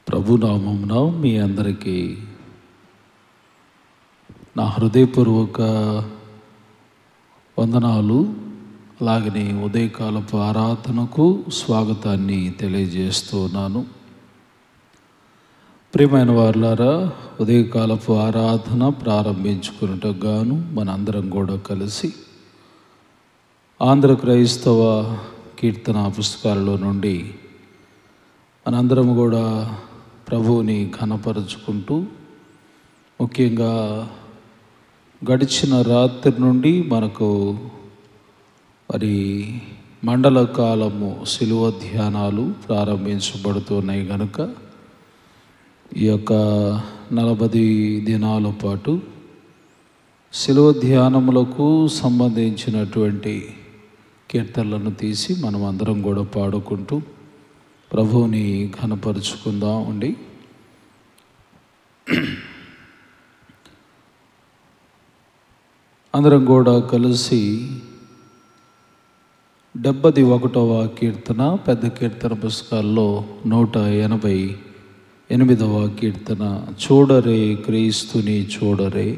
ప్రభునామమున మీ అందరికీ నా హృదయపూర్వక వందనాలు. అలాగనే ఉదయకాలపు ఆరాధనకు స్వాగతాన్ని తెలియజేస్తున్నాను. ప్రియమైన వారులారా, ఉదయకాలపు ఆరాధన ప్రారంభించుకున్నట్టుకు గాను మనందరం కూడా కలిసి ఆంధ్ర క్రైస్తవ కీర్తన పుస్తకాలలో నుండి మనందరం కూడా ప్రభువుని ఘనపరుచుకుంటూ, ముఖ్యంగా గడిచిన రాత్రి నుండి మనకు మండల కాలము శిలువ ధ్యానాలు ప్రారంభించబడుతున్నాయి కనుక ఈ యొక్క 40 దినాల పాటు శిలువ ధ్యానములకు సంబంధించినటువంటి కీర్తనలను తీసి మనం అందరం కూడా పాడుకుంటూ ప్రభువుని ఘనపరుచుకుందాం అండి. అందరం కూడా కలిసి 71వ కీర్తన, పెద్ద కీర్తన పుస్తకాల్లో 188వ కీర్తన, చూడరే క్రీస్తుని చూడరే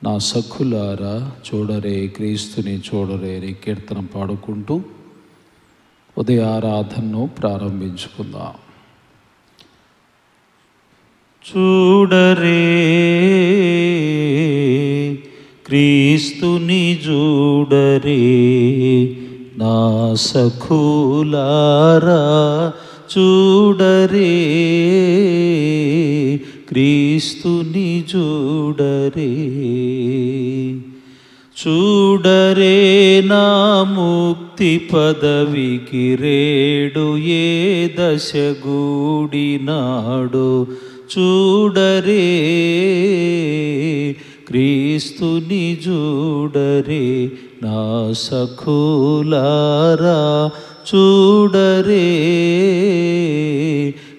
నా సఖులారా, చూడరే క్రీస్తుని చూడరే అనే కీర్తన పాడుకుంటూ ఉదయ ఆరాధనను ప్రారంభించుకుందాం. చూడరే క్రీస్తుని చూడరే నా సఖులారా, చూడరే క్రీస్తుని చూడరే, చూడరే నా ముక్తి పదవికి రేడు ఏ దశగూడినాడు, చూడరే క్రీస్తుని చూడరే నా సఖులారా, చూడరే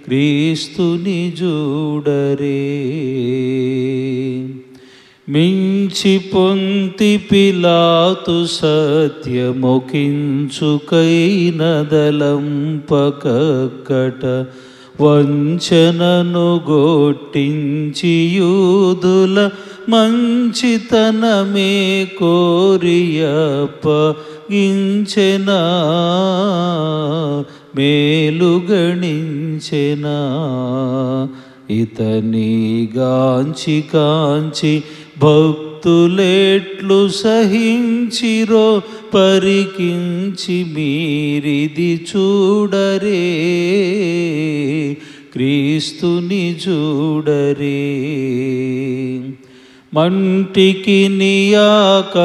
క్రీస్తుని చూడరే. మించి పొంతి పిలాతు సత్యమొకించుకైనదలంపకట, వంచనను గొట్టించి యూదుల మంచితనమే కోరియప్పగించెనా, మేలు గణించెనా. ఇతని గాంచి కాంచి భక్తులెట్లు సహించిరో పరికించి మీరిది చూడరే క్రీస్తుని చూడరే. మంటికి నీ ఆకాశమునకును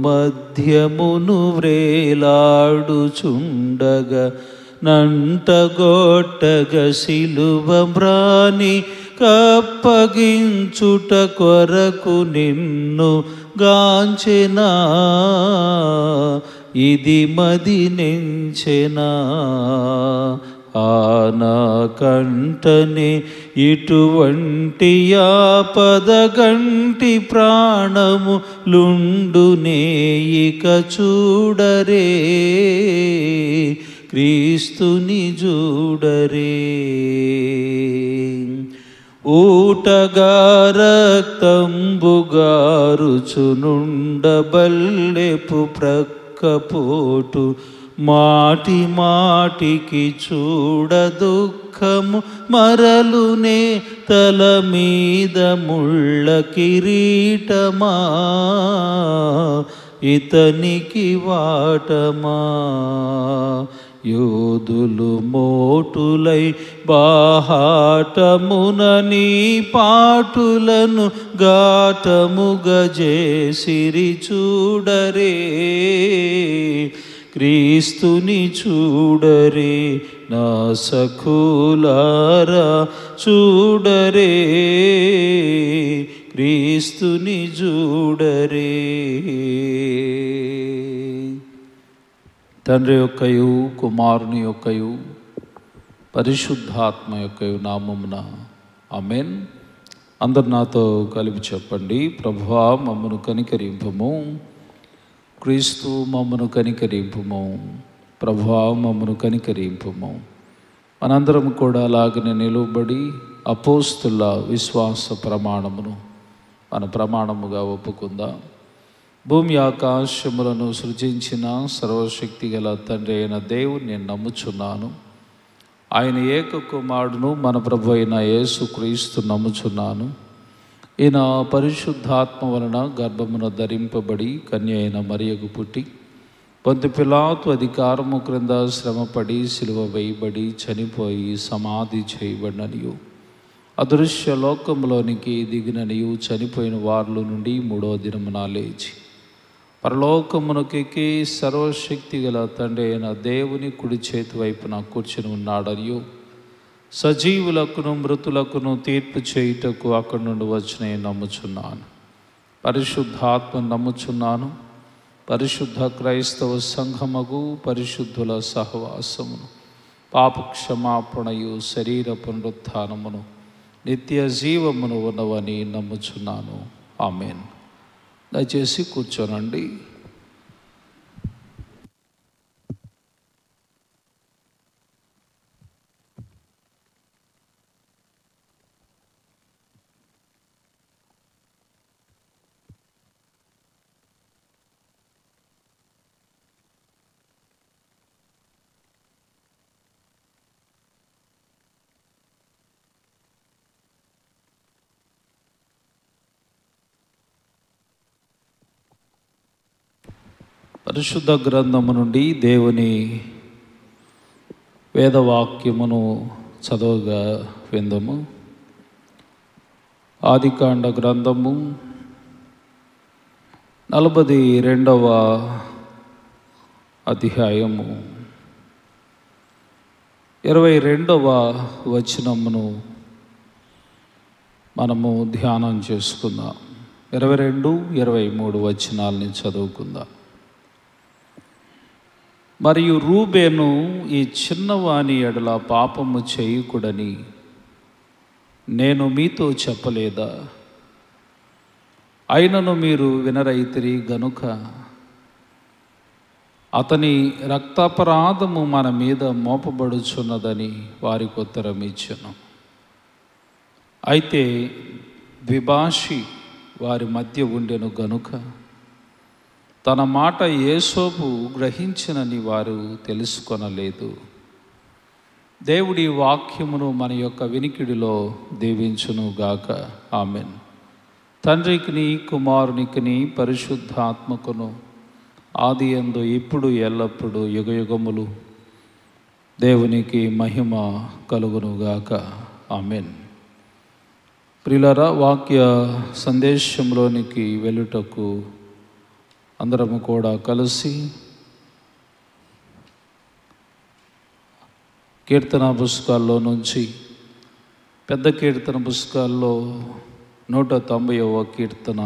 మధ్యమును వ్రేలాడుచుండగా, నంటగొట్టగ సిలువ మ్రాని కప్పగించుట కొరకు నిన్ను గాంచెనా, ఇది మది నెంచెనా. ఆనా కంటనే ఇటువంటి ఆపద గంటి ప్రాణము లుండునే ఇక చూడరే క్రీస్తుని చూడరే. ఊటగా రక్తంబుగారుచునుండబల్లెపు ప్రక్కపోటు, మాటి మాటికి చూడ దుఃఖము మరలునే తల మీద ముళ్ళ కిరీటమా, ఇతనికి వాటమా. యోధులు మోటులై బాహాటమున నీ పాటులను ఘాటముగా చేసిరి, చూడరే క్రీస్తుని చూడరే నా సఖులారా, చూడరే క్రీస్తుని చూడరే. తండ్రి యొక్కయు కుమారుని యొక్కయు పరిశుద్ధాత్మ యొక్కయు నామమున ఆమేన్. అందరు నాతో కలిపి చెప్పండి. ప్రభువా మమ్మను కనికరింపుము, క్రీస్తు మమ్మను కనికరింపుము, ప్రభువా మమ్మను కనికరింపుము. మనందరం కూడా అలాగనే నిలువబడి అపోస్తుల విశ్వాస ప్రమాణమును మన ప్రమాణముగా ఒప్పుకుందాం. భూమి ఆకాశములను సృజించిన సర్వశక్తి గల తండ్రి అయిన దేవుని నేను నమ్ముచున్నాను. ఆయన ఏక కుమారుడును మన ప్రభు అయిన యేసుక్రీస్తు నమ్ముచున్నాను. ఈయన పరిశుద్ధాత్మ వలన గర్భమున ధరింపబడి కన్య అయిన మరియకు పుట్టి పొంతి పిలాతు అధికారము క్రింద శ్రమపడి సిలువ వేయబడి చనిపోయి సమాధి చేయబడిననియు అదృశ్య లోకములోనికి దిగిననియు చనిపోయిన వారిలో నుండి మూడో దినమున లేచి పరలోకమునకెక్కి సర్వశక్తి గల తండ్రి అయిన దేవుని కుడి చేతి వైపున కూర్చుని ఉన్నాడనియు సజీవులకును మృతులకును తీర్పు చేయుటకు అక్కడి నుండి వచ్చిన నమ్ముచున్నాను. పరిశుద్ధాత్మ నమ్ముచున్నాను. పరిశుద్ధ క్రైస్తవ సంఘముగు పరిశుద్ధుల సహవాసమును పాప క్షమాపణయు శరీర పునరుత్థానమును నిత్య జీవమును ఉన్నవని నమ్ముచున్నాను. ఆమేన్. దయచేసి కూర్చోనండి. పరిశుద్ధ గ్రంథము నుండి దేవుని వేదవాక్యమును చదవగా విందము. ఆదికాండ గ్రంథము 42వ అధ్యాయము 22వ వచనమును మనము ధ్యానం చేసుకుందాం. 22, 23 వచనాలని చదువుకుందాం. మరియు రూబేను ఈ చిన్నవాని ఎడల పాపము చేయకూడని నేను మీతో చెప్పలేదా? అయినను మీరు వినరైతిరి గనుక అతని రక్తాపరాధము మన మీద మోపబడుచున్నదని వారికి ఉత్తరం ఇచ్చెను. అయితే ద్విభాషి వారి మధ్య ఉండెను గనుక తన మాట యేసోపు గ్రహించినని వారు తెలుసుకొనలేదు. దేవుడి వాక్యమును మన యొక్క వినికిడిలో దీవించునుగాక. ఆమెన్. తండ్రికిని కుమారునికిని పరిశుద్ధాత్మకును ఆది యందు ఇప్పుడు ఎల్లప్పుడు యుగయుగములు దేవునికి మహిమ కలుగునుగాక. ఆమెన్. ప్రియులారా, వాక్య సందేశంలోనికి వెళ్ళుటకు అందరము కూడా కలిసి కీర్తన పుస్తకాల్లో నుంచి పెద్ద కీర్తన పుస్తకాల్లో 190వ కీర్తన,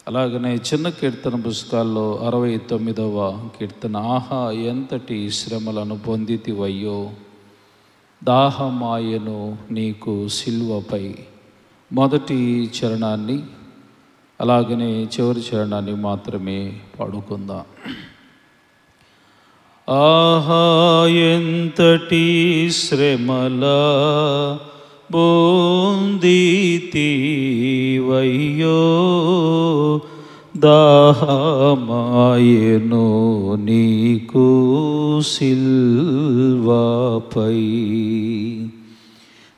అలాగనే చిన్న కీర్తన పుస్తకాల్లో 69వ కీర్తన, ఆహా ఎంతటి శ్రమలను పొందితివయ్యో దాహమాయను నీకు సిలువపై, మొదటి చరణాన్ని అలాగనే చివరి చరణాన్ని మాత్రమే పాడుకుందాం. ఆహా ఎంతటి శ్రమల పొందితివయ్యో దాహమాయెను నీకు సిల్వపై,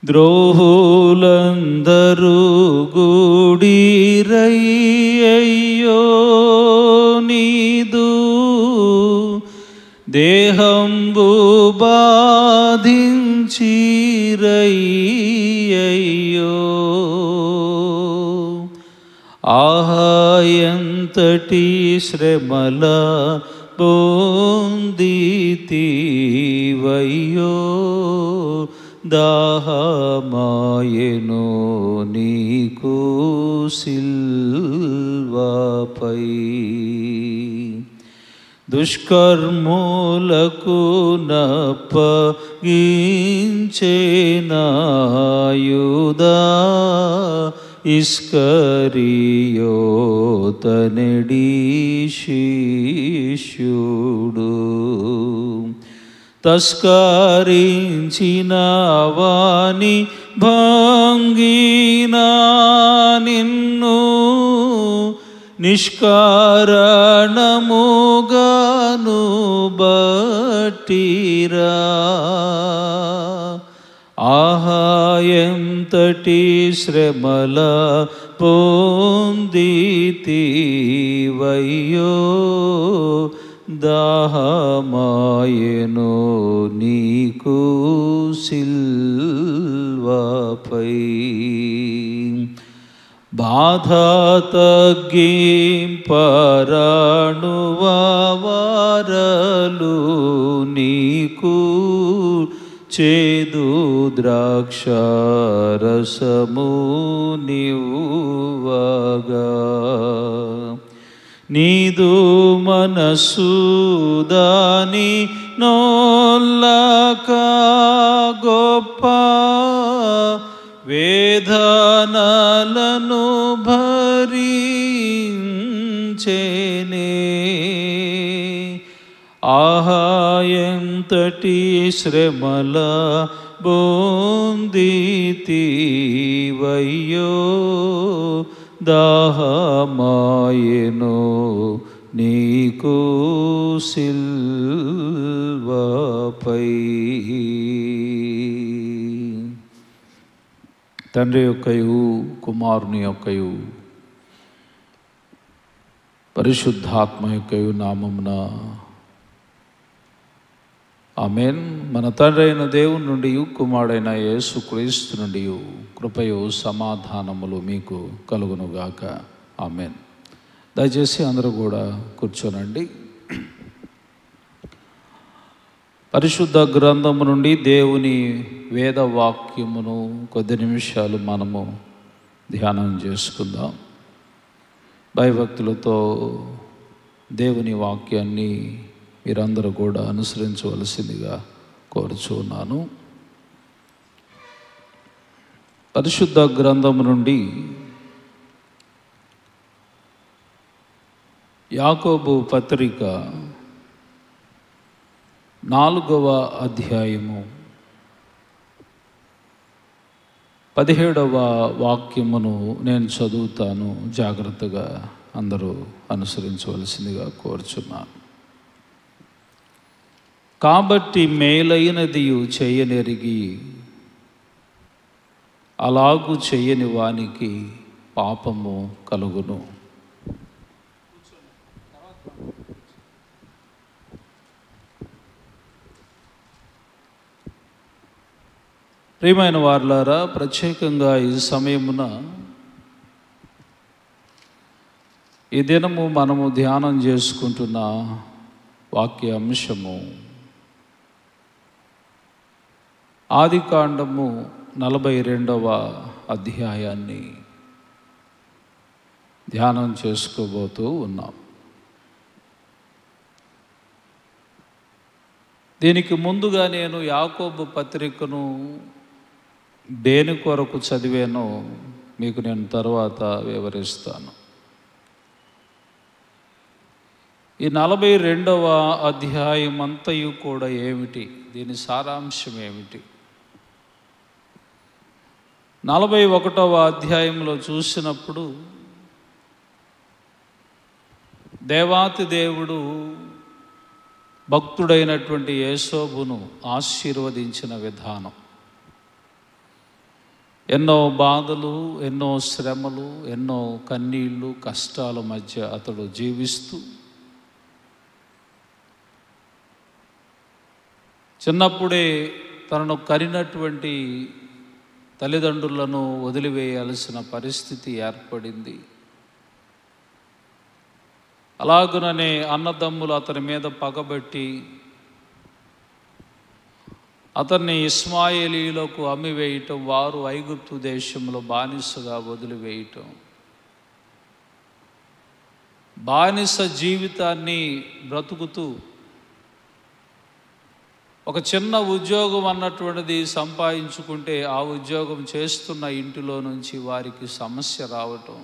ద్రోహులందరూ గూడిరయ్యో నీదు దేహంబు బాధించిరయ్యో, ఆహా ఎంతటి శ్రమల పొందితివయ్యో దాహమాయెను నీకు సిల్వపై, దుష్కర్ములకు నప్పగించెనాయుదా ఇస్కరియోతనెడి శిష్యుడు, తస్కరించిన వాని భంగినా నిన్ను నిష్కారణముగాను బట్టిరా. ఆహా ఎంతటి శ్రమల పొందితివయ్యో, దాహమాయెను నీకు సిల్వపై. బాధ తగ్గింపరాణువారలు నీకు చేదు ద్రాక్షారసము నివ్వగా. నీదు మనస్సు దాని నోల్లక గొప్ప వేదనలను భరించెనే. ఆహా ఎంతటి శ్రమల పొందితివయ్యో, దాహమాయెను నీకు సిల్వపై. తండ్రి యొక్కయు కుమారుని యొక్కయు పరిశుద్ధాత్మ యొక్కయు నామమున ఆమేన్. మన తండ్రి అయిన దేవుని నుండి కుమారుడైన యేసుక్రీస్తు నుండి కృపయు సమాధానములు మీకు కలుగునుగాక. ఆమేన్. దయచేసి అందరూ కూడా కూర్చోనండి. పరిశుద్ధ గ్రంథము నుండి దేవుని వేదవాక్యమును కొద్ది నిమిషాలు మనము ధ్యానం చేసుకుందాం. భయభక్తులతో దేవుని వాక్యాన్ని మీరందరూ కూడా అనుసరించవలసిందిగా కోరుచున్నాను. పరిశుద్ధ గ్రంథము నుండి యాకోబు పత్రిక 4వ అధ్యాయము 17వ వాక్యమును నేను చదువుతాను. జాగ్రత్తగా అందరూ అనుసరించవలసిందిగా కోరుచున్నాను. కాబట్టి మేలైనది చేయనెరిగి అలాగు చేయని వానికి పాపము కలుగును. ప్రియమైన వారులారా, ప్రత్యేకంగా ఈ సమయమున ఈ దినము మనము ధ్యానం చేసుకుంటున్న వాక్య అంశము ఆదికాండము 42వ అధ్యాయాన్ని ధ్యానం చేసుకోబోతూ ఉన్నాం. దీనికి ముందుగా నేను యాకోబు పత్రికను దేని కొరకు చదివానో మీకు నేను తర్వాత వివరిస్తాను. ఈ 42వ అధ్యాయం అంతయు కూడా ఏమిటి, దీని సారాంశం ఏమిటి? 41వ అధ్యాయంలో చూసినప్పుడు దేవాతి దేవుడు భక్తుడైనటువంటి యేసోబును ఆశీర్వదించిన విధానం, ఎన్నో బాధలు, ఎన్నో శ్రమలు, ఎన్నో కన్నీళ్ళు, కష్టాల మధ్య అతడు జీవిస్తూ చిన్నప్పుడే తనను కరినటువంటి తల్లిదండ్రులను వదిలివేయాల్సిన పరిస్థితి ఏర్పడింది. అలాగుననే అన్నదమ్ములు అతని మీద పగబట్టి అతన్ని ఇస్మాయేలీలకు అమ్మివేయటం, వారు ఐగుప్తు దేశంలో బానిసగా వదిలివేయటం, బానిస జీవితాన్ని బ్రతుకుతూ ఒక చిన్న ఉద్యోగం అన్నటువంటిది సంపాదించుకుంటే ఆ ఉద్యోగం చేస్తున్న ఇంటిలో నుంచి వారికి సమస్య రావటం,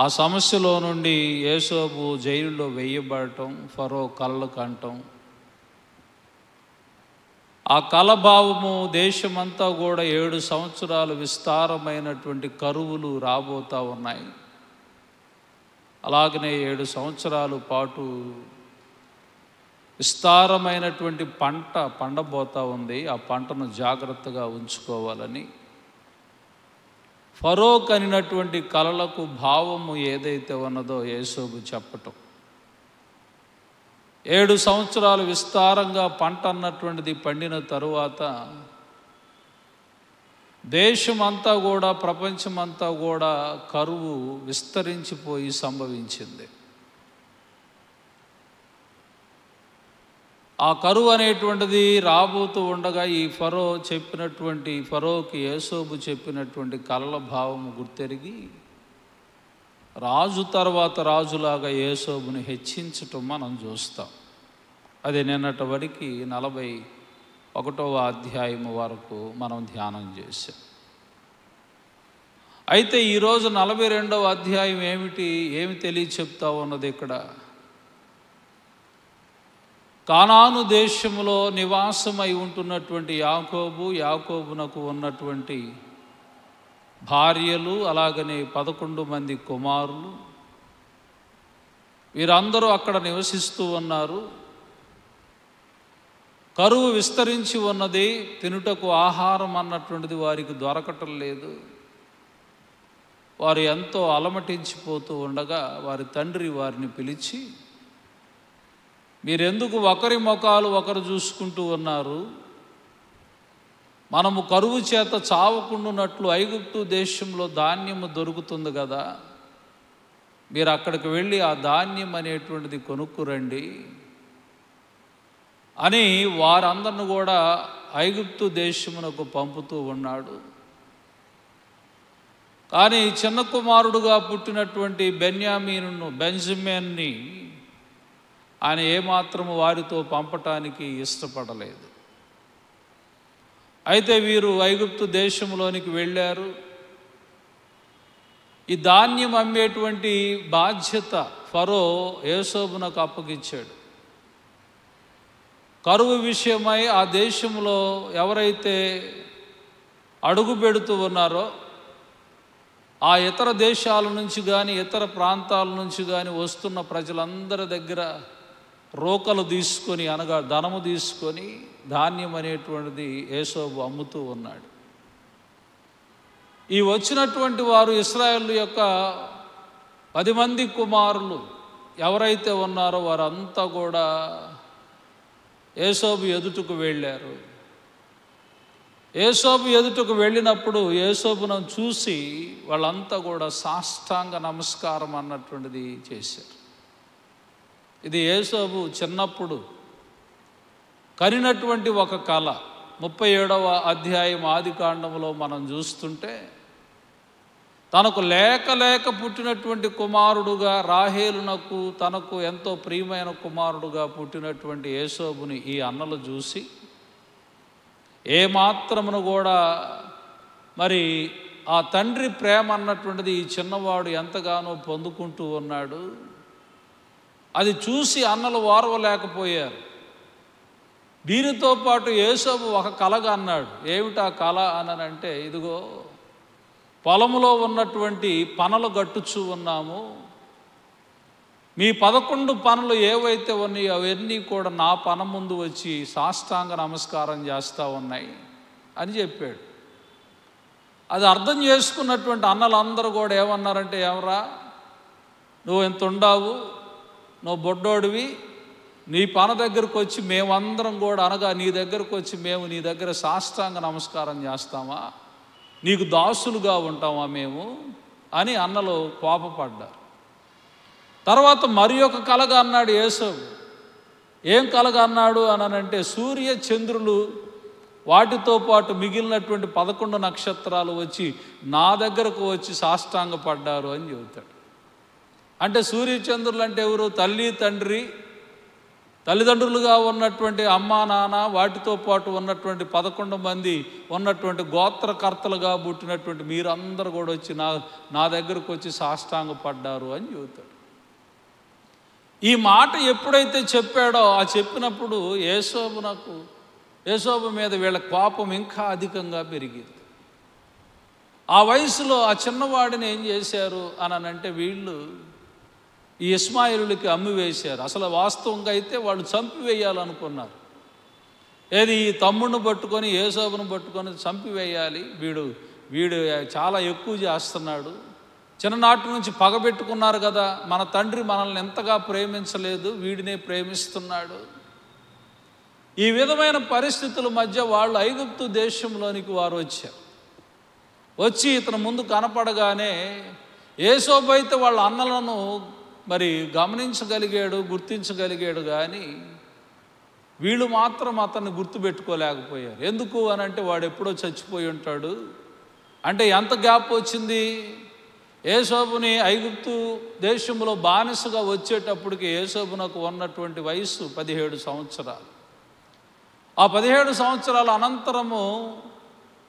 ఆ సమస్యలో నుండి యోసేపు జైలులో వేయబడటం, ఫరో కలలు కంటం, ఆ కలభావము దేశమంతా కూడా 7 సంవత్సరాలు విస్తారమైనటువంటి కరువులు రాబోతూ ఉన్నాయి. అలాగనే 7 సంవత్సరాల పాటు విస్తారమైనటువంటి పంట పండబోతూ ఉంది. ఆ పంటను జాగ్రత్తగా ఉంచుకోవాలని ఫరో కనినటువంటి కలలకు భావము ఏదైతే ఉన్నదో యోసేపు చెప్పటం. 7 సంవత్సరాలు విస్తారంగా పంట అన్నటువంటిది పండిన తరువాత దేశమంతా కూడా, ప్రపంచమంతా కూడా కరువు విస్తరించిపోయి సంభవించింది. ఆ కరువు అనేటువంటిది రాబోతూ ఉండగా ఈ ఫరోకి యోసేపు చెప్పినటువంటి కలల భావము గుర్తెరిగి రాజు తర్వాత రాజులాగా యోసేపుని హెచ్చించటం మనం చూస్తాం. అది నిన్నటి వరకు 41వ అధ్యాయం వరకు మనం ధ్యానం చేశాం. అయితే ఈరోజు 42వ అధ్యాయం ఏమి తెలియచెప్తా ఉన్నది ఇక్కడ? కానాను దేశములో నివాసమై ఉంటున్నటువంటి యాకోబునకు ఉన్నటువంటి భార్యలు, అలాగనే 11 మంది కుమారులు, వీరందరూ అక్కడ నివసిస్తూ ఉన్నారు. కరువు విస్తరించి ఉన్నది. తినుటకు ఆహారం అన్నటువంటిది వారికి దొరకటం లేదు. వారు ఎంతో అలమటించిపోతూ ఉండగా వారి తండ్రి వారిని పిలిచి, మీరెందుకు ఒకరి ముఖాలు ఒకరు చూసుకుంటూ ఉన్నారు? మనము కరువు చేత చావకుండునట్లు ఐగుప్తు దేశంలో ధాన్యము దొరుకుతుంది కదా, మీరు అక్కడికి వెళ్ళి ఆ ధాన్యం అనేటువంటిది కొనుక్కురండి అని వారందరిని కూడా ఐగుప్తు దేశమునకు పంపుతూ ఉన్నాడు. కానీ చిన్న కుమారుడుగా పుట్టినటువంటి బెంజమిన్ని ఆయన ఏమాత్రము వారితో పంపటానికి ఇష్టపడలేదు. అయితే వీరు ఐగుప్తు దేశంలోనికి వెళ్ళారు. ఈ ధాన్యం అమ్మేటువంటి బాధ్యత ఫరో యోసేపునకు అప్పగించాడు. కరువు విషయమై ఆ దేశంలో ఎవరైతే అడుగు పెడుతూ ఉన్నారో ఆ ఇతర దేశాల నుంచి కానీ ఇతర ప్రాంతాల నుంచి కానీ వస్తున్న ప్రజలందరి దగ్గర రోకలు తీసుకొని, అనగా ధనము తీసుకొని ధాన్యం అనేటువంటిది యోసేపు అమ్ముతూ ఉన్నాడు. ఈ వచ్చినటువంటి వారు ఇశ్రాయేలు యొక్క 10 మంది కుమారులు ఎవరైతే ఉన్నారో వారంతా కూడా యోసేపు ఎదుటకు వెళ్ళారు. యోసేపు ఎదుటకు వెళ్ళినప్పుడు యోసేపును చూసి వాళ్ళంతా కూడా సాష్టాంగ నమస్కారం అన్నటువంటిది చేశారు. ఇది యోసేపు చిన్నప్పుడు కనినటువంటి ఒక కళ. 37వ అధ్యాయం ఆదికాండములో మనం చూస్తుంటే తనకు లేక పుట్టినటువంటి కుమారుడుగా, రాహేలునకు తనకు ఎంతో ప్రియమైన కుమారుడుగా పుట్టినటువంటి యోసేపుని ఈ అన్నలు చూసి ఏమాత్రమును కూడా మరి ఆ తండ్రి ప్రేమ అన్నటువంటిది ఈ చిన్నవాడు ఎంతగానో పొందుకుంటూ ఉన్నాడు. అది చూసి అన్నలు ఓర్వలేకపోయారు. దీనితో పాటు యోసేపు ఒక కలగా అన్నాడు. ఏమిటా కళ అనంటే, ఇదిగో పొలంలో ఉన్నటువంటి పనలు గట్టుచూ ఉన్నాము, మీ 11 పనులు ఏవైతే ఉన్నాయో అవన్నీ కూడా నా పన ముందు వచ్చి సాష్టాంగ నమస్కారం చేస్తూ ఉన్నాయి అని చెప్పాడు. అది అర్థం చేసుకున్నటువంటి అన్నలందరూ కూడా ఏమన్నారంటే, ఎవరా నువ్వు ఎంత ఉండావు, నువ్వు బొడ్డోడివి, నీ పన దగ్గరకు వచ్చి మేమందరం కూడా, అనగా నీ దగ్గరకు వచ్చి మేము నీ దగ్గర సాష్టాంగ నమస్కారం చేస్తామా, నీకు దాసులుగా ఉంటామా మేము అని అన్నలు కోపపడ్డారు. తర్వాత మరి ఒక కలగా అన్నాడు యోసేపు. ఏం కలగా అన్నాడు అనంటే, సూర్య చంద్రులు వాటితో పాటు మిగిలినటువంటి 11 నక్షత్రాలు వచ్చి నా దగ్గరకు వచ్చి సాష్టాంగ పడ్డారు అని చెబుతాడు. అంటే సూర్యచంద్రులు అంటే ఎవరు? తల్లి తండ్రి, తల్లిదండ్రులుగా ఉన్నటువంటి అమ్మా నాన్న వాటితో పాటు ఉన్నటువంటి 11 మంది ఉన్నటువంటి గోత్రకర్తలుగా పుట్టినటువంటి మీరందరూ కూడా వచ్చి నా దగ్గరకు వచ్చి సాష్టాంగపడ్డారు అని చెబుతాడు. ఈ మాట ఎప్పుడైతే చెప్పాడో ఆ చెప్పినప్పుడు యేసోబు మీద వీళ్ళ కోపం ఇంకా అధికంగా పెరిగింది. ఆ వయసులో ఆ చిన్నవాడిని ఏం చేశారు అనంటే వీళ్ళు ఈ ఇస్మాయిలులకి అమ్మివేశారు. అసలు వాస్తవంగా అయితే వాళ్ళు చంపివేయాలనుకున్నారు. ఏది ఈ తమ్ముడిని పట్టుకొని యేసోబును పట్టుకొని చంపివేయాలి, వీడు చాలా ఎక్కువ చేస్తున్నాడు, చిన్ననాటి నుంచి పగబెట్టుకున్నారు కదా, మన తండ్రి మనల్ని ఎంతగా ప్రేమించలేదు, వీడినే ప్రేమిస్తున్నాడు. ఈ విధమైన పరిస్థితుల మధ్య వాళ్ళు ఐగుప్తు దేశంలోనికి వారు వచ్చి ఇతని ముందు కనపడగానే యేసోబు అయితే వాళ్ళ అన్నలను మరి గమనించగలిగాడు, గుర్తించగలిగాడు, కానీ వీళ్ళు మాత్రం అతన్ని గుర్తుపెట్టుకోలేకపోయారు. ఎందుకు అనంటే వాడు ఎప్పుడో చచ్చిపోయి ఉంటాడు. అంటే ఎంత గ్యాప్ వచ్చింది? యేసోబుని ఐగుప్తు దేశంలో బానిసగా వచ్చేటప్పటికి యేసోబునకు ఉన్నటువంటి వయస్సు 17 సంవత్సరాలు. ఆ 17 సంవత్సరాల అనంతరము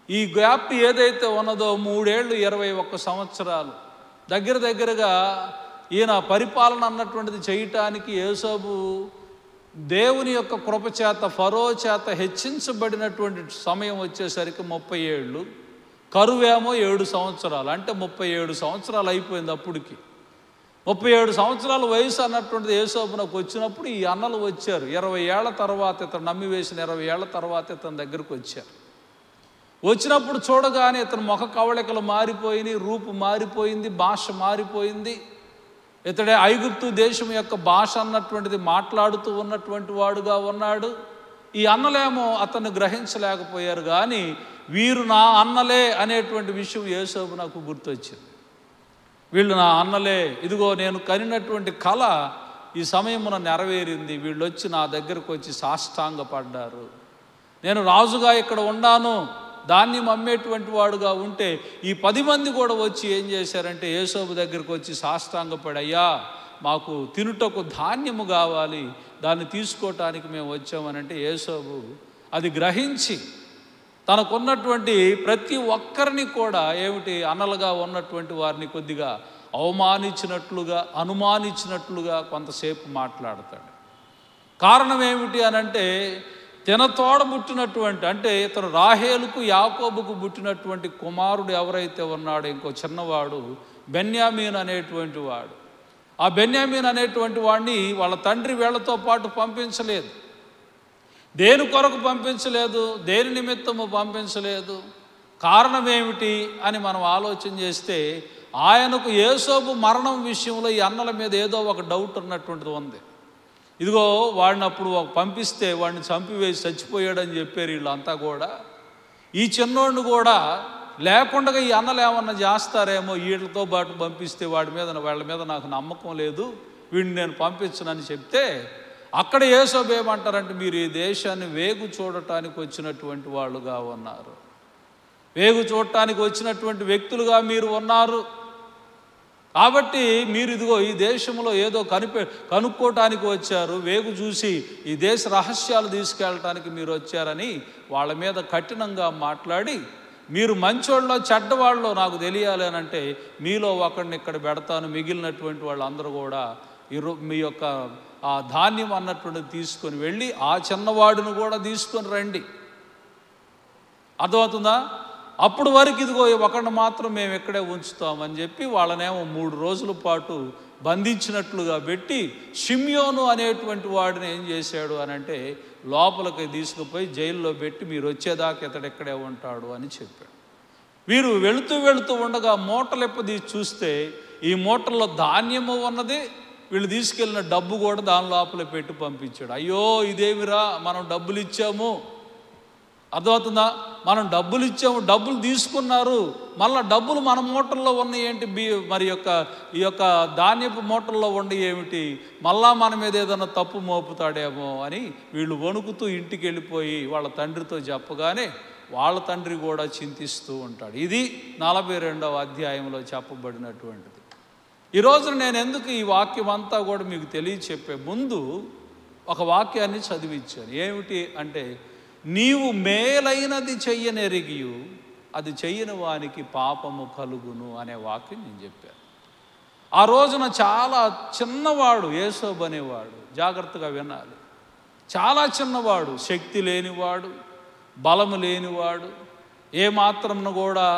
ఈ గ్యాప్ ఏదైతే ఉన్నదో 3 ఏళ్ళు 21 సంవత్సరాలు దగ్గరగా ఈయన పరిపాలన అన్నటువంటిది చేయటానికి యేసోబు దేవుని యొక్క కృపచేత ఫరో చేత హెచ్చించబడినటువంటి సమయం వచ్చేసరికి 30 ఏళ్ళు, కరువేమో 7 సంవత్సరాలు, అంటే 37 సంవత్సరాలు అయిపోయింది. అప్పటికి 37 సంవత్సరాల వయసు అన్నటువంటిది యేసోబునకు వచ్చినప్పుడు ఈ అన్నలు వచ్చారు. 20 ఏళ్ల తర్వాత ఇతను నమ్మివేసిన 20 ఏళ్ల తర్వాత ఇతని దగ్గరకు వచ్చారు. వచ్చినప్పుడు చూడగానే ఇతను ముఖ కవళికలు మారిపోయినాయి, రూపు మారిపోయింది, భాష మారిపోయింది. ఇతడే ఐగుప్తు దేశం యొక్క భాష అన్నటువంటిది మాట్లాడుతూ ఉన్నటువంటి వాడుగా ఉన్నాడు. ఈ అన్నలేమో అతన్ని గ్రహించలేకపోయారు, కానీ వీరు నా అన్నలే అనేటువంటి విషయం యేసోబు నాకు గుర్తొచ్చింది. వీళ్ళు నా అన్నలే, ఇదిగో నేను కనినటువంటి కళ ఈ సమయమున నెరవేరింది, వీళ్ళు వచ్చి నా దగ్గరకు వచ్చి సాష్టాంగపడ్డారు. నేను రాజుగా ఇక్కడ ఉన్నాను, ధాన్యం అమ్మేటువంటి వాడుగా ఉంటే ఈ 10 మంది కూడా వచ్చి ఏం చేశారంటే యేసోబు దగ్గరికి వచ్చి సాష్టాంగపడి, అయ్యా మాకు తినుటకు ధాన్యము కావాలి, దాన్ని తీసుకోవటానికి మేము వచ్చామనంటే యేసోబు అది గ్రహించి తనకున్నటువంటి ప్రతి ఒక్కరిని కూడా అన్నలుగా ఉన్నటువంటి వారిని కొద్దిగా అవమానించినట్లుగా, అనుమానించినట్లుగా కొంతసేపు మాట్లాడతాడు. కారణం ఏమిటి అనంటే తోడబుట్టినటువంటి, అంటే ఇతను రాహేలుకు యాకోబుకు పుట్టినటువంటి కుమారుడు ఎవరైతే ఉన్నాడో ఇంకో చిన్నవాడు బెన్యామీన్ అనేటువంటి వాడు. ఆ బెన్యామీన్ అనేటువంటి వాడిని వాళ్ళ తండ్రి వీళ్లతో పాటు పంపించలేదు. దేని కొరకు పంపించలేదు, దేని నిమిత్తము పంపించలేదు, కారణం ఏమిటి అని మనం ఆలోచన చేస్తే ఆయనకు యేసోబు మరణం విషయంలో ఈ అన్నల మీద ఏదో ఒక డౌట్ ఉన్నటువంటిది ఉంది. ఇదిగో వాడిని అప్పుడు పంపిస్తే వాడిని చంపివేసి చచ్చిపోయాడని చెప్పారు వీళ్ళంతా కూడా. ఈ చిన్నోడిని కూడా లేకుండా ఈ అన్నలు ఏమన్నా చేస్తారేమో, వీళ్ళతో పాటు పంపిస్తే వాళ్ళ మీద నాకు నమ్మకం లేదు, వీడిని నేను పంపించనని చెప్తే అక్కడ యేసోబు ఏమంటారంటే, మీరు ఈ దేశాన్ని వేగు చూడటానికి వచ్చినటువంటి వాళ్ళుగా ఉన్నారు, వేగు చూడటానికి వచ్చినటువంటి వ్యక్తులుగా మీరు ఉన్నారు, కాబట్టి మీరు ఇదిగో ఈ దేశంలో ఏదో కనుక్కోవటానికి వచ్చారు, వేగు చూసి ఈ దేశ రహస్యాలు తీసుకెళ్ళటానికి మీరు వచ్చారని వాళ్ళ మీద కఠినంగా మాట్లాడి, మీరు మంచోళ్ళో చెడ్డవాళ్ళో నాకు తెలియాలి అని అంటే మీలో ఒకడిని ఇక్కడ పెడతాను, మిగిలినటువంటి వాళ్ళందరూ కూడా మీ యొక్క ఆ ధాన్యం అన్నటువంటిది తీసుకొని వెళ్ళి ఆ చిన్నవాడిని కూడా తీసుకొని రండి. అర్థమవుతుందా? అప్పుడు వరకు ఇదిగో ఒకడిని మాత్రం మేము ఇక్కడే ఉంచుతామని చెప్పి వాళ్ళనేమో 3 రోజుల పాటు బంధించినట్లుగా పెట్టి షిమ్యోను అనేటువంటి వాడిని ఏం చేశాడు అనంటే లోపలికి తీసుకుపోయి జైల్లో పెట్టి మీరు వచ్చేదాకా ఇతడు ఇక్కడే ఉంటాడు అని చెప్పాడు. వీరు వెళుతూ ఉండగా మూటలెప్పదీసి చూస్తే ఈ మూటల్లో ధాన్యము ఉన్నది, వీళ్ళు తీసుకెళ్ళిన డబ్బు కూడా దాని లోపల పెట్టి పంపించాడు. అయ్యో ఇదేమిరా, మనం డబ్బులు ఇచ్చాము, అర్థమవుతుందా, మనం డబ్బులు ఇచ్చాము, డబ్బులు తీసుకున్నారు, మళ్ళీ డబ్బులు మన మూటల్లో ఉన్నాయి ఏంటి, మరి ఈ యొక్క ధాన్యపు మూటల్లో ఉండి ఏమిటి, మళ్ళా మన మీద ఏదైనా తప్పు మోపుతాడేమో అని వీళ్ళు వణుకుతూ ఇంటికి వెళ్ళిపోయి వాళ్ళ తండ్రితో చెప్పగానే వాళ్ళ తండ్రి కూడా చింతిస్తూ ఉంటాడు. ఇది 42వ అధ్యాయంలో చెప్పబడినటువంటిది. ఈరోజు నేను ఎందుకు ఈ వాక్యం అంతా కూడా మీకు తెలియచెప్పే ముందు ఒక వాక్యాన్ని చదివించాను. ఏమిటి అంటే, నీవు మేలైనది చెయ్యనెరిగియు అది చెయ్యని వానికి పాపము కలుగును అనే వాక్యం నేను చెప్పాను. ఆ రోజున చాలా చిన్నవాడు యేసోబు అనేవాడు, జాగ్రత్తగా వినాలి, చాలా చిన్నవాడు, శక్తి లేనివాడు, బలము లేనివాడు, ఏమాత్రంను కూడా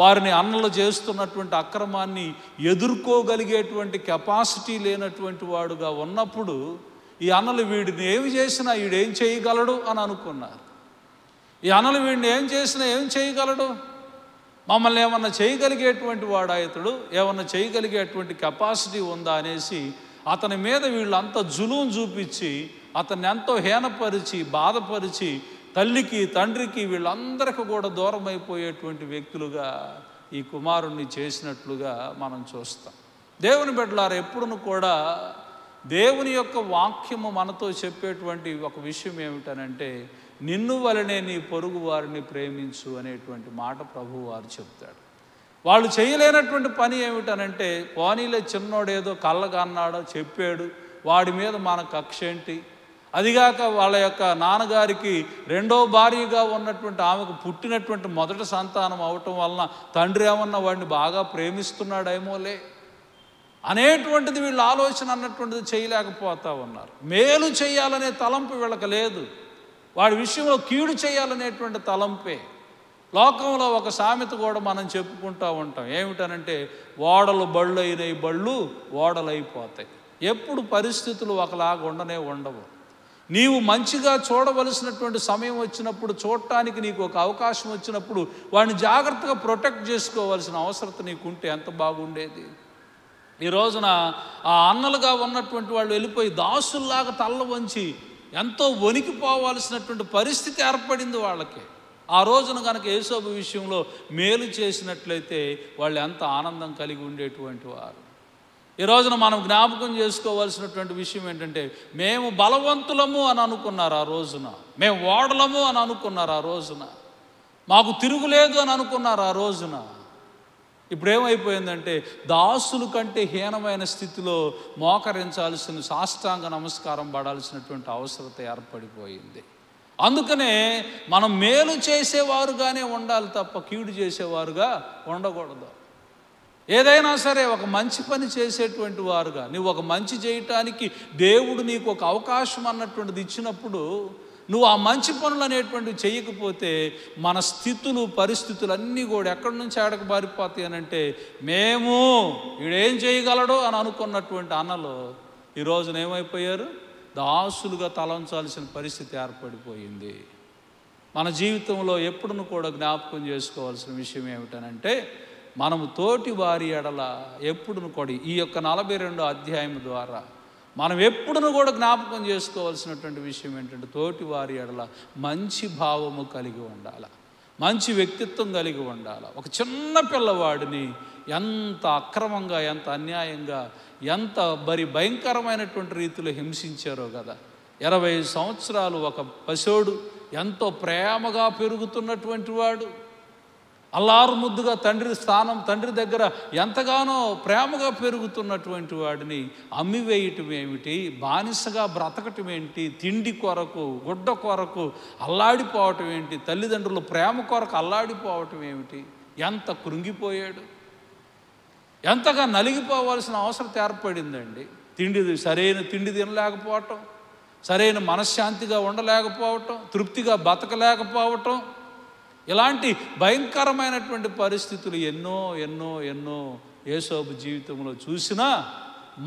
వారిని అన్నలు చేస్తున్నటువంటి అక్రమాన్ని ఎదుర్కోగలిగేటువంటి కెపాసిటీ లేనటువంటి వాడుగా ఉన్నప్పుడు ఈ అన్నలు వీడిని ఏమి చేసినా వీడేం చేయగలడు అని అనుకున్నారు. ఈ అన్నలు వీడిని ఏం చేసినా ఏం చేయగలడు, మమ్మల్ని ఏమన్నా చేయగలిగేటువంటి వాడా ఇతడు, ఏమన్నా చేయగలిగేటువంటి కెపాసిటీ ఉందా అనేసి అతని మీద వీళ్ళు అంత జులుం చూపించి అతన్ని ఎంతో హీనపరిచి బాధపరిచి తల్లికి తండ్రికి వీళ్ళందరికీ కూడా దూరం అయిపోయేటువంటి వ్యక్తులుగా ఈ కుమారుణ్ణి చేసినట్లుగా మనం చూస్తాం. దేవుని బిడ్డలారా, ఎప్పుడును కూడా దేవుని యొక్క వాక్యము మనతో చెప్పేటువంటి ఒక విషయం ఏమిటనంటే, నిన్ను వలనే నీ పొరుగు వారిని ప్రేమించు అనేటువంటి మాట ప్రభువు వారు చెప్తాడు. వాళ్ళు చేయలేనటువంటి పని ఏమిటనంటే, పోనీలే చిన్నోడేదో కళ్ళగా అన్నాడో చెప్పాడు, వాడి మీద మన కక్ష ఏంటి, అదిగాక వాళ్ళ యొక్క నాన్నగారికి రెండో భార్యగా ఉన్నటువంటి ఆమెకు పుట్టినటువంటి మొదటి సంతానం అవటం వలన తండ్రి ఏమన్నా వాడిని బాగా ప్రేమిస్తున్నాడేమోలే అనేటువంటిది వీళ్ళ ఆలోచన అన్నటువంటిది చేయలేకపోతా ఉన్నారు. మేలు చేయాలనే తలంపు వీళ్ళకి లేదు, వాడి విషయంలో కీడు చేయాలనేటువంటి తలంపే. లోకంలో ఒక సామెత కూడా మనం చెప్పుకుంటూ ఉంటాం, ఏమిటనంటే ఓడలు బళ్ళు అయినాయి, బళ్ళు ఓడలు అయిపోతాయి. ఎప్పుడు పరిస్థితులు ఒకలాగా ఉండవు. నీవు మంచిగా చూడవలసినటువంటి సమయం వచ్చినప్పుడు, చూడటానికి నీకు ఒక అవకాశం వచ్చినప్పుడు వాడిని జాగ్రత్తగా ప్రొటెక్ట్ చేసుకోవాల్సిన అవసరం నీకుంటే ఎంత బాగుండేది. ఈ రోజున ఆ అన్నలుగా ఉన్నటువంటి వాళ్ళు వెళ్ళిపోయి దాసుల్లాగా తల్ల వంచి ఎంతో వణికిపోవాల్సినటువంటి పరిస్థితి ఏర్పడింది వాళ్ళకి. ఆ రోజున కనుక యేసోబు విషయంలో మేలు చేసినట్లయితే వాళ్ళు ఎంత ఆనందం కలిగి ఉండేటువంటి వారు. ఈ రోజున మనం జ్ఞాపకం చేసుకోవాల్సినటువంటి విషయం ఏంటంటే, మేము బలవంతులము అని అనుకున్నారు ఆ రోజున, మేము ఓడలము అని అనుకున్నారు ఆ రోజున, మాకు తిరుగులేదు అని అనుకున్నారు ఆ రోజున. ఇప్పుడు ఏమైపోయిందంటే, దాసుల కంటే హీనమైన స్థితిలో మోకరించాల్సిన, సాష్టాంగ నమస్కారం పడాల్సినటువంటి అవసరత ఏర్పడిపోయింది. అందుకనే మనం మేలు చేసేవారుగానే ఉండాలి తప్ప కీడు చేసేవారుగా ఉండకూడదు. ఏదైనా సరే ఒక మంచి పని చేసేటువంటి వారుగా, నువ్వు ఒక మంచి చేయటానికి దేవుడు నీకు ఒక అవకాశం అన్నటువంటిది ఇచ్చినప్పుడు నువ్వు ఆ మంచి పనులు అనేటువంటివి చేయకపోతే మన స్థితులు పరిస్థితులు అన్నీ కూడా ఎక్కడి నుంచి ఆడకు బారిపోతాయి అనంటే, మేము వీడేం చేయగలడో అని అనుకున్నటువంటి అన్నలు ఈ రోజున ఏమైపోయారు, దాసులుగా తలంచాల్సిన పరిస్థితి ఏర్పడిపోయింది. మన జీవితంలో ఎప్పుడును కూడా జ్ఞాపకం చేసుకోవాల్సిన విషయం ఏమిటనంటే, మనము తోటి వారి ఎడల ఎప్పుడును కూడా ఈ యొక్క 42వ అధ్యాయం ద్వారా మనం ఎప్పుడును కూడా జ్ఞాపకం చేసుకోవాల్సినటువంటి విషయం ఏంటంటే, తోటి వారి ఎడల మంచి భావము కలిగి ఉండాలి, మంచి వ్యక్తిత్వం కలిగి ఉండాలి. ఒక చిన్న పిల్లవాడిని ఎంత అక్రమంగా, ఎంత అన్యాయంగా, ఎంత భయంకరమైనటువంటి రీతిలో హింసించారో కదా. 20 సంవత్సరాలు ఒక పశోడు ఎంతో ప్రేమగా పెరుగుతున్నటువంటి వాడు, అల్లారు ముద్దుగా తండ్రి దగ్గర ఎంతగానో ప్రేమగా పెరుగుతున్నటువంటి వాడిని అమ్మివేయటం ఏమిటి, బానిసగా బ్రతకటం ఏంటి, తిండి కొరకు గుడ్డ కొరకు అల్లాడిపోవటం ఏంటి, తల్లిదండ్రుల ప్రేమ కొరకు అల్లాడిపోవటం ఏమిటి, ఎంత కృంగిపోయాడు, ఎంతగా నలిగిపోవాల్సిన అవసరం ఏర్పడిందండి. సరైన తిండి తినలేకపోవటం, సరైన మనశ్శాంతిగా ఉండలేకపోవటం, తృప్తిగా బతకలేకపోవటం, ఇలాంటి భయంకరమైనటువంటి పరిస్థితులు ఎన్నో ఎన్నో ఎన్నో యేసోబు జీవితంలో చూసినా,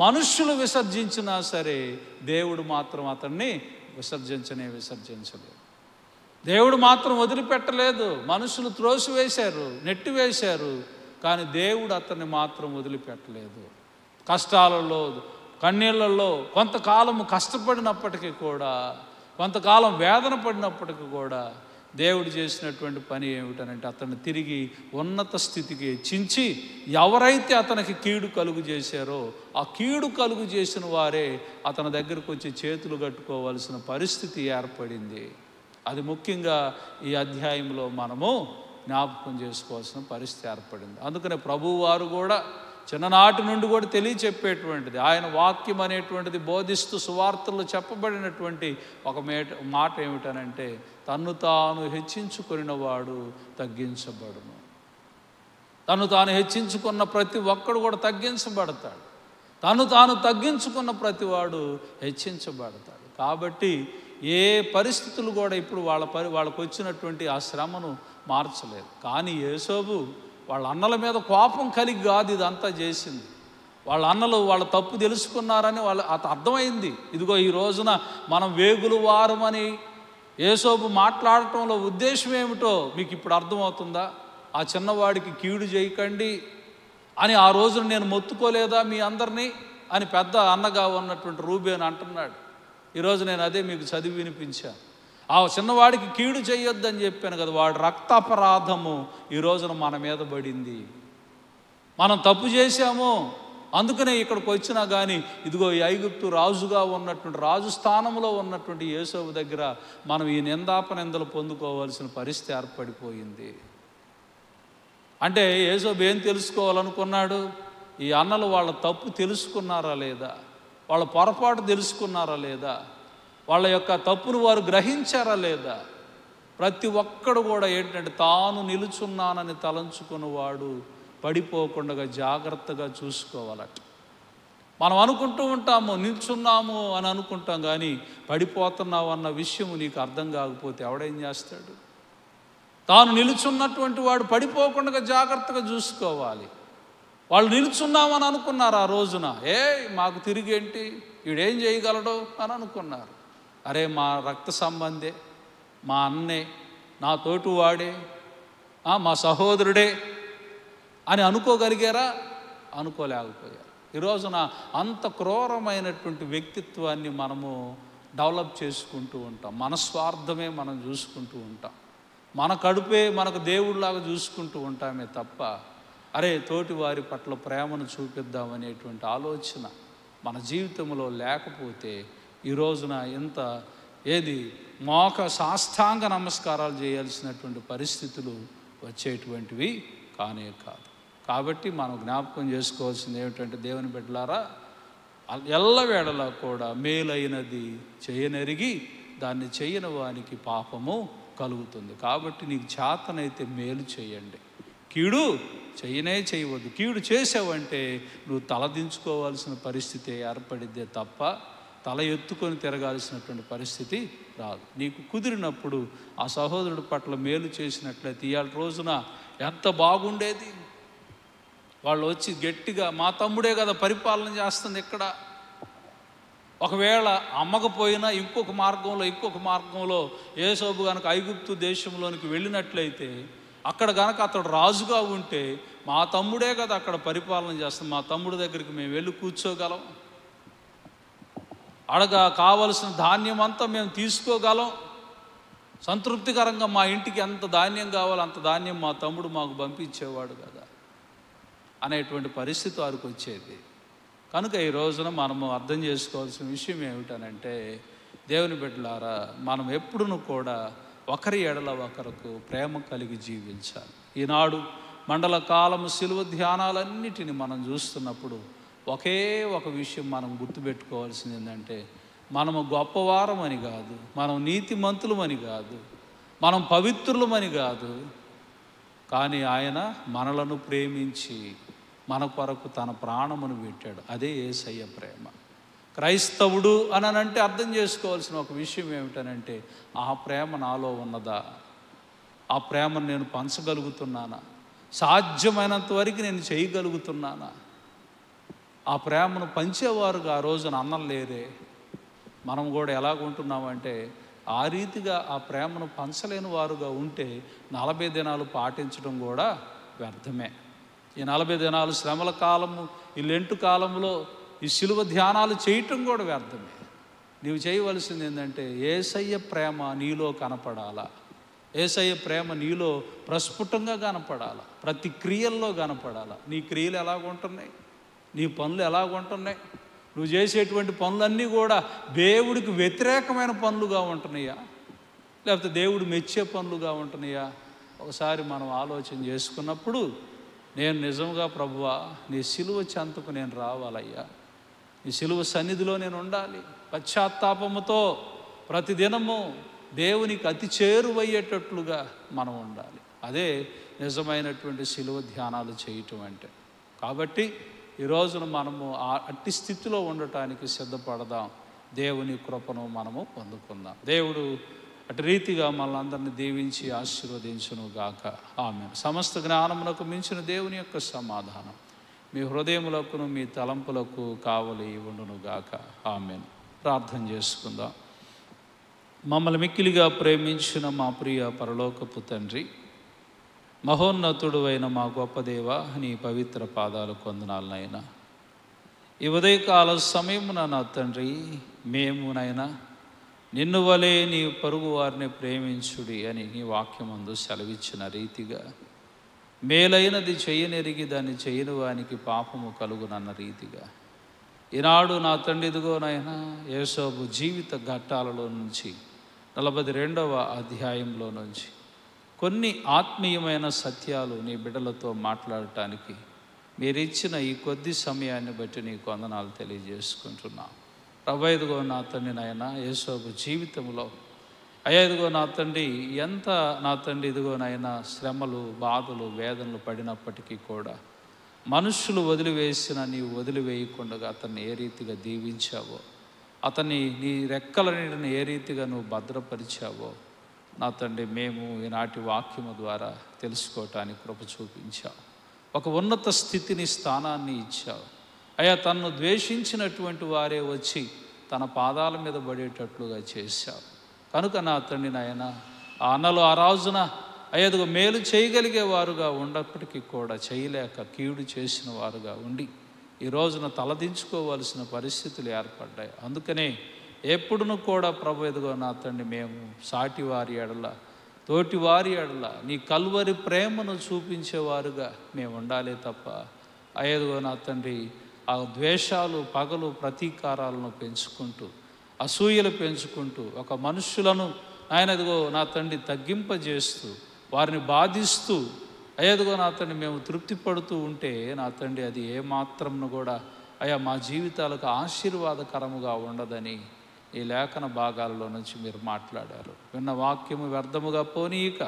మనుష్యులు విసర్జించినా సరే దేవుడు మాత్రం అతన్ని విసర్జించలేదు. దేవుడు మాత్రం వదిలిపెట్టలేదు. మనుషులు త్రోసివేశారు, నెట్టివేశారు, కానీ దేవుడు అతన్ని మాత్రం వదిలిపెట్టలేదు. కష్టాలలో, కన్నీళ్లలో కొంతకాలం కష్టపడినప్పటికీ కూడా, కొంతకాలం వేదన పడినప్పటికీ కూడా దేవుడు చేసినటువంటి పని ఏమిటనంటే, అతన్ని తిరిగి ఉన్నత స్థితికి హెచ్చించి, ఎవరైతే అతనికి కీడు కలుగు చేశారో ఆ కీడు కలుగు చేసిన వారే అతని దగ్గరకు వచ్చి చేతులు కట్టుకోవాల్సిన పరిస్థితి ఏర్పడింది. అది ముఖ్యంగా ఈ అధ్యాయంలో మనము జ్ఞాపకం చేసుకోవాల్సిన పరిస్థితి ఏర్పడింది. అందుకనే ప్రభువు వారు కూడా చిన్ననాటి నుండి కూడా తెలియచెప్పేటువంటిది. ఆయన వాక్యం అనేటువంటిది బోధిస్తూ సువార్తల్లో చెప్పబడినటువంటి ఒక మాట ఏమిటనంటే, తన్ను తాను హెచ్చించుకొనిన వాడు తగ్గించబడును. తను తాను హెచ్చించుకున్న ప్రతి ఒక్కడు కూడా తగ్గించబడతాడు. తను తాను తగ్గించుకున్న ప్రతివాడు హెచ్చించబడతాడు. కాబట్టి ఏ పరిస్థితులు కూడా ఇప్పుడు వాళ్ళకు వచ్చినటువంటి ఆ శ్రమను మార్చలేదు. కానీ యోసేపు వాళ్ళ అన్నల మీద కోపం కలిగి కాదు ఇదంతా చేసింది. వాళ్ళ అన్నలు వాళ్ళ తప్పు తెలుసుకున్నారని అర్థమైంది. ఇదిగో ఈ రోజున మనం వేగులు వారమని యోసేపు మాట్లాడటంలో ఉద్దేశం ఏమిటో మీకు ఇప్పుడు అర్థమవుతుందా? ఆ చిన్నవాడికి కీడు చేయకండి అని ఆ రోజున నేను మొత్తుకోలేదా మీ అందరినీ అని పెద్ద అన్నగా ఉన్నటువంటి రూబేన్ అంటున్నాడు. ఈరోజు నేను అదే మీకు చదివి వినిపించాను. ఆ చిన్నవాడికి కీడు చేయొద్దని చెప్పాను కదా. వాడు రక్తాపరాధము ఈ రోజున మన మీద పడింది. మనం తప్పు చేశాము, అందుకనే ఇక్కడికి వచ్చినా కానీ ఇదిగో ఈ ఐగుప్తు రాజుగా ఉన్నటువంటి రాజు స్థానంలో ఉన్నటువంటి యోసేపు దగ్గర మనం ఈ నిందాపనిందలు పొందుకోవాల్సిన పరిస్థితి ఏర్పడిపోయింది. అంటే యోసేపు ఏం తెలుసుకోవాలనుకున్నాడు? ఈ అన్నలు వాళ్ళ తప్పు తెలుసుకున్నారా లేదా, వాళ్ళ పొరపాటు తెలుసుకున్నారా లేదా, వాళ్ళ యొక్క తప్పును వారు గ్రహించారా లేదా? ప్రతి ఒక్కడు కూడా ఏంటంటే తాను నిలుచున్నానని తలంచుకున్నవాడు పడిపోకుండా జాగ్రత్తగా చూసుకోవాలట. మనం అనుకుంటూ ఉంటాము నిల్చున్నాము అని అనుకుంటాం, కానీ పడిపోతున్నావు అన్న విషయం నీకు అర్థం కాకపోతే ఎవడేం చేస్తాడు? తాను నిలుచున్నటువంటి వాడు పడిపోకుండా జాగ్రత్తగా చూసుకోవాలి. వాళ్ళు నిలుచున్నామని అనుకున్నారు ఆ రోజున. మాకు తిరిగేంటి, వీడేం చేయగలడు అని అనుకున్నారు. అరే మా రక్త సంబంధే, మా అన్నే, నా తోటివాడే, మా సహోదరుడే అని అనుకోగలిగారా? అనుకోలేకపోయారు. ఈ రోజున అంత క్రూరమైనటువంటి వ్యక్తిత్వాన్ని మనము డెవలప్ చేసుకుంటూ ఉంటాం. మన స్వార్థమే మనం చూసుకుంటూ ఉంటాం. మన కడుపే మనకు దేవుడిలాగా చూసుకుంటూ ఉంటామే తప్ప అరే తోటి వారి పట్ల ప్రేమను చూపిద్దామనేటువంటి ఆలోచన మన జీవితంలో లేకపోతే ఈ రోజున ఎంత సాష్టాంగ నమస్కారాలు చేయాల్సినటువంటి పరిస్థితులు వచ్చేటువంటివి కానే కాదు. కాబట్టి మనం జ్ఞాపకం చేసుకోవాల్సింది ఏమిటంటే, దేవుని బిడ్డలారా, ఎల్లవేళలా కూడా మేలైనది చేయనెరిగి దాన్ని చేయని వానికి పాపము కలుగుతుంది. కాబట్టి నీకు చేతనైతే మేలు చేయండి, కీడు చేయవద్దు. కీడు చేసావంటే నువ్వు తలదించుకోవాల్సిన పరిస్థితి ఏర్పడిద్దే తప్ప తల ఎత్తుకొని తిరగాల్సినటువంటి పరిస్థితి రాదు. నీకు కుదిరినప్పుడు ఆ సహోదరుడి పట్ల మేలు చేసినట్లయితే ఇవాళ రోజున ఎంత బాగుండేది. వాళ్ళు వచ్చి గట్టిగా మా తమ్ముడే కదా పరిపాలన చేస్తుంది ఇక్కడ, ఒకవేళ అమ్మకపోయినా ఇంకొక మార్గంలో యోసేపు కనుక ఐగుప్తు దేశంలోనికి వెళ్ళినట్లయితే అక్కడ కనుక అతడు రాజుగా ఉంటే మా తమ్ముడే కదా అక్కడ పరిపాలన చేస్తాం, మా తమ్ముడి దగ్గరికి మేము వెళ్ళి కూర్చోగలం, కావలసిన ధాన్యం అంతా మేము తీసుకోగలం, సంతృప్తికరంగా మా ఇంటికి ఎంత ధాన్యం కావాలో అంత ధాన్యం మా తమ్ముడు మాకు పంపించేవాడు కదా అనేటువంటి పరిస్థితి వారికి వచ్చేది. కనుక ఈ రోజున మనము అర్థం చేసుకోవాల్సిన విషయం ఏమిటనంటే, దేవుని బిడ్డలారా, మనం ఎప్పుడును కూడా ఒకరి ఎడల ఒకరికి ప్రేమ కలిగి జీవించాలి. ఈనాడు మండల కాలము శిలువ ధ్యానాలన్నిటిని మనం చూస్తున్నప్పుడు ఒకే ఒక విషయం మనం గుర్తుపెట్టుకోవాల్సింది ఏంటంటే, మనము గొప్పవారమని కాదు, మనం నీతిమంతులమని కాదు, మనం పవిత్రులమని కాదు, కానీ ఆయన మనలను ప్రేమించి మన కొరకు తన ప్రాణమును పెట్టాడు. అదే యేసయ్య ప్రేమ. క్రైస్తవుడు అనంటే అర్థం చేసుకోవాల్సిన ఒక విషయం ఏమిటనంటే, ఆ ప్రేమ నాలో ఉన్నదా, ఆ ప్రేమను నేను పంచగలుగుతున్నానా, సాధ్యమైనంత వరకు నేను చేయగలుగుతున్నానా? ఆ ప్రేమను పంచేవారుగా ఆ రోజున అన్నం లేరే. మనం కూడా ఎలాగుంటున్నామంటే ఆ రీతిగా ఆ ప్రేమను పంచలేని వారుగా ఉంటే 40 దినాలు పాటించడం కూడా వ్యర్థమే. ఈ 40 దినాలు శ్రమల కాలము, ఈ లెంటు కాలంలో ఈ శిలువ ధ్యానాలు చేయటం కూడా వ్యర్థమే. నీవు చేయవలసింది ఏంటంటే, యేసయ్య ప్రేమ నీలో కనపడాలా, యేసయ్య ప్రేమ నీలో ప్రస్ఫుటంగా కనపడాలా, ప్రతి క్రియల్లో కనపడాలా. నీ క్రియలు ఎలాగుంటున్నాయి, నీ పనులు ఎలాగుంటున్నాయి, నువ్వు చేసేటువంటి పనులన్నీ కూడా దేవుడికి వ్యతిరేకమైన పనులుగా ఉంటున్నాయా, లేకపోతే దేవుడు మెచ్చే పనులుగా ఉంటున్నాయా? ఒకసారి మనం ఆలోచన చేసుకున్నప్పుడు నేను నిజంగా ప్రభువా నీ సిలువ చెంతకు నేను రావాలయ్యా, నీ సిలువ సన్నిధిలో నేను ఉండాలి, పశ్చాత్తాపముతో ప్రతిదినము దేవునికి అతి చేరువయ్యేటట్లుగా మనం ఉండాలి. అదే నిజమైనటువంటి సిలువ ధ్యానాలు చేయటం అంటే. కాబట్టి ఈ రోజున మనము అట్టి స్థితిలో ఉండటానికి సిద్ధపడదాం. దేవుని కృపను మనము పొందుకుందాం. దేవుడు అటు రీతిగా మనల్ని దీవించి ఆశీర్వదించును గాక. ఆమేన్. సమస్త జ్ఞానమునకు మించిన దేవుని యొక్క సమాధానం మీ హృదయములకును మీ తలంపులకు కావలి ఉండును గాక. ఆమేన్. ప్రార్థన చేసుకుందాం. మమ్మల్ని మిక్కిలిగా ప్రేమించిన మా ప్రియ పరలోకపు తండ్రి, మహోన్నతుడు అయిన మా గొప్ప దేవ, నీ పవిత్ర పాదాలు కొందనాలనైనా ఈ ఉదయకాల సమయమున నా తండ్రి, మేమునైనా నిన్ను వలె నీ పొరుగు వారిని ప్రేమించుడి అని నీ వాక్యమందు సెలవిచ్చిన రీతిగా, మేలైనది చేయనెరిగి దాన్ని చేయని వానికి పాపము కలుగునన్న రీతిగా ఈనాడు నా తండ్రి ఇదిగోనైనా యేసోబు జీవిత ఘట్టాలలో నుంచి 42వ అధ్యాయంలో నుంచి కొన్ని ఆత్మీయమైన సత్యాలు నీ బిడ్డలతో మాట్లాడటానికి మీరిచ్చిన ఈ కొద్ది సమయాన్ని బట్టి నీకు వందనాలు తెలియజేసుకుంటున్నాం. ప్రభు ఇదిగో నా తండ్రి నాయన యేసోబు జీవితంలో అయ్యా ఇదిగో నా తండ్రి ఎంత నా తండ్రి ఇదిగోనైనా శ్రమలు, బాధలు, వేదనలు పడినప్పటికీ కూడా మనుషులు వదిలివేసిన నీవు వదిలివేయకుండా అతన్ని ఏ రీతిగా దీవించావో, అతన్ని నీ రెక్కల నీడని ఏ రీతిగా నువ్వు భద్రపరిచావో నా తండ్రి మేము ఈనాటి వాక్యము ద్వారా తెలుసుకోవటానికి కృప చూపించావు. ఒక ఉన్నత స్థితిని, స్థానాన్ని ఇచ్చావు అయ్యా. తన్ను ద్వేషించినటువంటి వారే వచ్చి తన పాదాల మీద పడేటట్లుగా చేశావు. కనుక నా తండ్రి నాయన ఆ అన్నలు ఆ రాజున అయ్యదుగో మేలు చేయగలిగేవారుగా ఉన్నప్పటికీ కూడా చేయలేక కీడు చేసిన వారుగా ఉండి ఈ రోజున తలదించుకోవాల్సిన పరిస్థితులు ఏర్పడ్డాయి. అందుకనే ఎప్పుడును కూడా ప్రభు ఎదుగో నా తండ్రి మేము సాటివారి ఎడల, తోటివారి ఎడల నీ కల్వరి ప్రేమను చూపించేవారుగా మేము ఉండాలి తప్ప అయ్యదుగో నా తండ్రి ఆ ద్వేషాలు, పగలు, ప్రతీకారాలను పెంచుకుంటూ, అసూయలు పెంచుకుంటూ ఒక మనుషులను ఆయనదిగో నా తండ్రి తగ్గింపజేస్తూ, వారిని బాధిస్తూ అయ్యదిగో నా తండ్రి మేము తృప్తి పడుతూ ఉంటే నా తండ్రి అది ఏమాత్రంను కూడా అయ్యా మా జీవితాలకు ఆశీర్వాదకరముగా ఉండదని ఈ లేఖన భాగాలలో నుంచి మీరు మాట్లాడారు. విన్న వాక్యము వ్యర్థముగా పోనీయక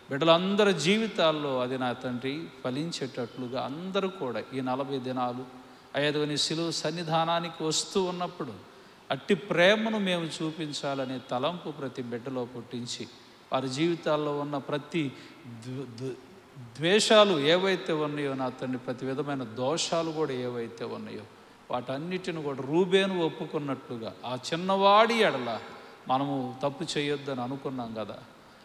బిడ్డలందరి జీవితాల్లో అది నా తండ్రి ఫలించేటట్లుగా అందరూ కూడా ఈ 40 దినాలు అయ్యదిగో నీ సిలువ సన్నిధానానికి వస్తూ ఉన్నప్పుడు అట్టి ప్రేమను మేము చూపించాలనే తలంపు ప్రతి బిడ్డలో పుట్టించి వారి జీవితాల్లో ఉన్న ప్రతి ద్వేషాలు ఏవైతే ఉన్నాయో నా తండ్రి, ప్రతి విధమైన దోషాలు కూడా ఏవైతే ఉన్నాయో వాటన్నిటిని కూడా రూబేను ఒప్పుకున్నట్లుగా ఆ చిన్నవాడి ఎడల మనము తప్పు చేయొద్దని అనుకున్నాం కదా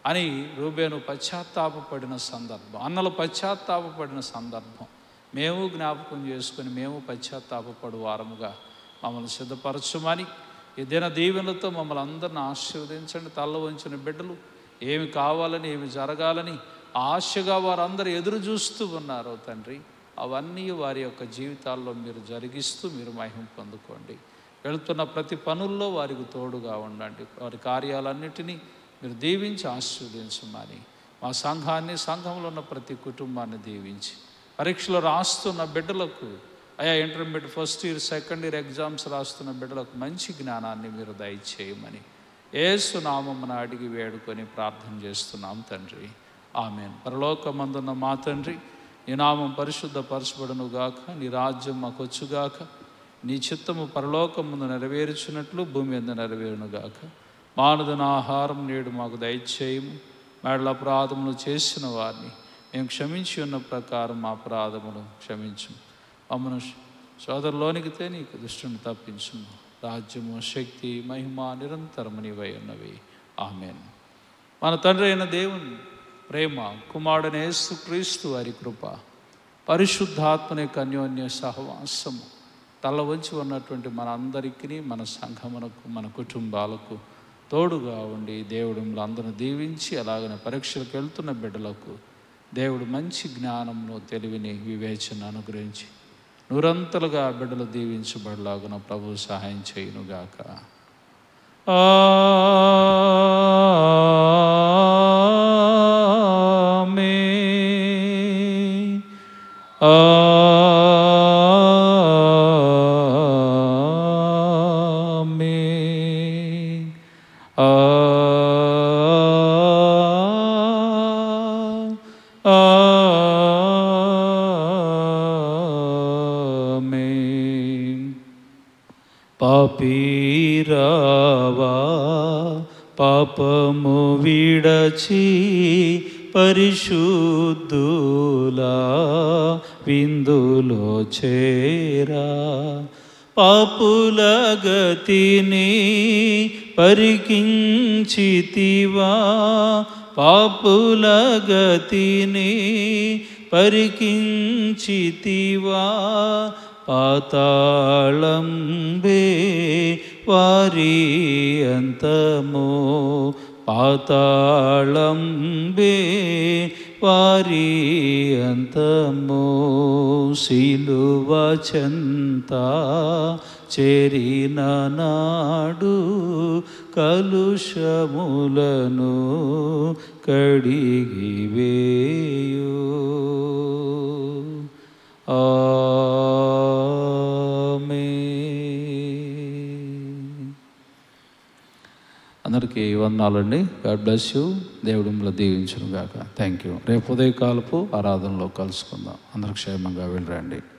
అని రూబేను పశ్చాత్తాపపడిన సందర్భం, అన్నలు పశ్చాత్తాపపడిన సందర్భం మేము జ్ఞాపకం చేసుకొని మేము పశ్చాత్తాపపడు వారముగా మమ్మల్ని సిద్ధపరచుమని ఈ దిన దీవెనలతో మమ్మల్ని అందరిని ఆశీర్వదించండి. తల్ల వంచిన బిడ్డలు ఏమి కావాలని, ఏమి జరగాలని ఆశగా వారందరూ ఎదురు చూస్తూ ఉన్నారో తండ్రి, అవన్నీ వారి యొక్క జీవితాల్లో మీరు జరిగిస్తూ మీరు మహిమ పొందుకోండి. వెళుతున్న ప్రతి పనుల్లో వారికి తోడుగా ఉండండి. వారి కార్యాలన్నిటినీ మీరు దీవించి ఆశీర్వదించమని మా సంఘాన్ని, సంఘంలో ఉన్న ప్రతి కుటుంబాన్ని దీవించి పరీక్షలు రాస్తున్న బిడ్డలకు అయ్యా intermediate first year, second year exams రాస్తున్న బిడ్డలకు మంచి జ్ఞానాన్ని మీరు దయచేయమని యేసు నామమున అడిగి వేడుకొని ప్రార్థన చేస్తున్నాం తండ్రి. ఆమేన్. పరలోకమందున్న మా తండ్రి, నీ నామం పరిశుద్ధపరచబడును గాక, నీ రాజ్యం మాకు వచ్చుగాక, నీ చిత్తము పరలోకముందు నెరవేర్చినట్లు భూమి మీద నెరవేరును గాక. మానదన ఆహారం నేడు మాకు దయచేయము. మేడల అపరాధములు చేసిన వారిని మేము క్షమించి ఉన్న ప్రకారం మా అపరాధములు క్షమించు. మమ్మను సోదరులోనికి నీకు దుష్టుని తప్పించుము. రాజ్యము, శక్తి, మహిమ నిరంతరము నీవై ఉన్నవి. ఆమేన్. మన తండ్రి అయిన దేవుని ప్రేమ, కుమారుడైన యేసుక్రీస్తు వారి కృప, పరిశుద్ధాత్మని యొక్క అన్యోన్య సహవాసము తల వంచి ఉన్నటువంటి మన అందరికీ, మన సంఘమునకు, మన కుటుంబాలకు తోడుగా ఉండి దేవుడు మిమ్మల్ని అందరూ దీవించి, అలాగనే పరీక్షలకు వెళ్తున్న బిడ్డలకు దేవుడు మంచి జ్ఞానమును, తెలివిని, వివేచన అనుగ్రహించి నూరంతలుగా బిడ్డలు దీవించబడలాగున ప్రభు సహాయం చేయునుగాక. ఆమేన్. ఆమేన్. పాపీరావా పాపము విడచి పరిశుద్ధులా విందులో చేరా, పాపుల గతిని పరికించితివా, పాపుల గతిని పరికించితివా, పాతాళంబే వారి అంతమో, పాతాళంబే వారి అంతమో, సిలువ చెంత చేరిన నాడు కలుషములను కడిగివేయు. అందరికీ వందనాలండి. God bless you. దేవుడు మిమ్మల్ని దీవించును గాక. Thank you. రేపు ఉదయకాలపు ఆరాధనలో కలుసుకుందాం. అందరూ క్షేమంగా వెళ్ళరండి.